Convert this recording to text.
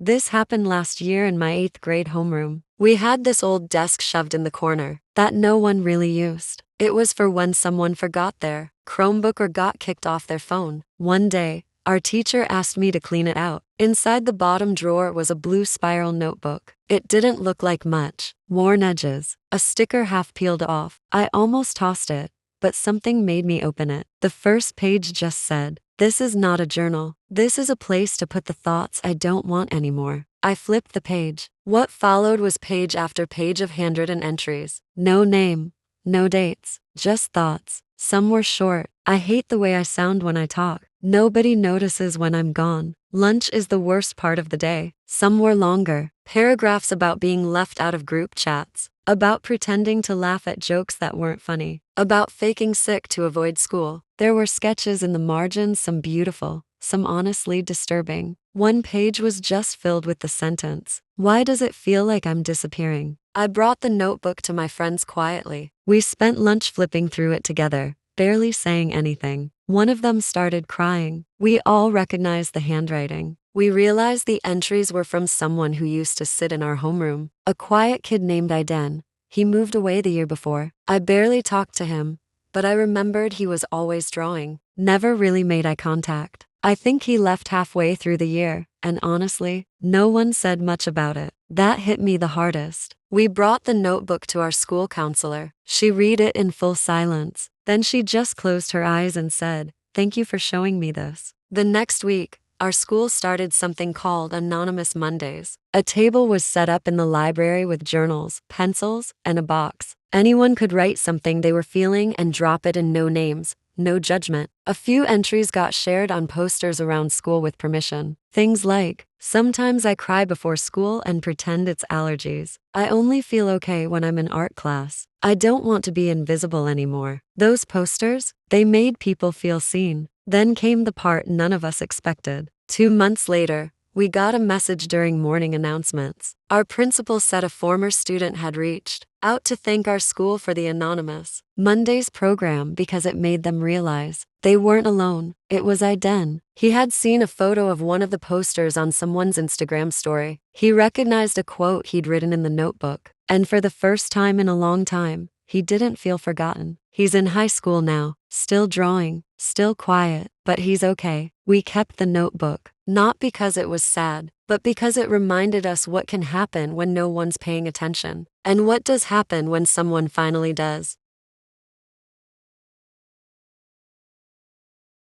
This happened last year in my 8th grade homeroom. We had this old desk shoved in the corner that no one really used. It was for when someone forgot their Chromebook or got kicked off their phone. One day, our teacher asked me to clean it out. Inside the bottom drawer was a blue spiral notebook. It didn't look like much. Worn edges, a sticker half peeled off. I almost tossed it, but something made me open it. The first page just said, "This is not a journal. This is a place to put the thoughts I don't want anymore." I flipped the page. What followed was page after page of handwritten entries. No name, no dates, just thoughts. Some were short. I hate the way I sound when I talk. Nobody notices when I'm gone. Lunch is the worst part of the day. Some were longer. Paragraphs about being left out of group chats, about pretending to laugh at jokes that weren't funny, about faking sick to avoid school. There were sketches in the margins, some beautiful, some honestly disturbing. One page was just filled with the sentence, "Why does it feel like I'm disappearing?" I brought the notebook to my friends quietly. We spent lunch flipping through it together, barely saying anything. One of them started crying. We all recognized the handwriting. We realized the entries were from someone who used to sit in our homeroom, a quiet kid named Aiden. He moved away the year before. I barely talked to him, but I remembered he was always drawing. Never really made eye contact. I think he left halfway through the year, and honestly, no one said much about it. That hit me the hardest. We brought the notebook to our school counselor. She read it in full silence. Then she just closed her eyes and said, "Thank you for showing me this." The next week, our school started something called Anonymous Mondays. A table was set up in the library with journals, pencils, and a box. Anyone could write something they were feeling and drop it in no names, no judgment. A few entries got shared on posters around school with permission. Things like, "Sometimes I cry before school and pretend it's allergies. I only feel okay when I'm in art class. I don't want to be invisible anymore." Those posters, they made people feel seen. Then came the part none of us expected. 2 months later, we got a message during morning announcements. Our principal said a former student had reached out to thank our school for the Anonymous Mondays program because it made them realize they weren't alone. It was Aiden. He had seen a photo of one of the posters on someone's Instagram story. He recognized a quote he'd written in the notebook, and for the first time in a long time, he didn't feel forgotten. He's in high school now, still drawing, still quiet, but he's okay. We kept the notebook, not because it was sad, but because it reminded us what can happen when no one's paying attention, and what does happen when someone finally does.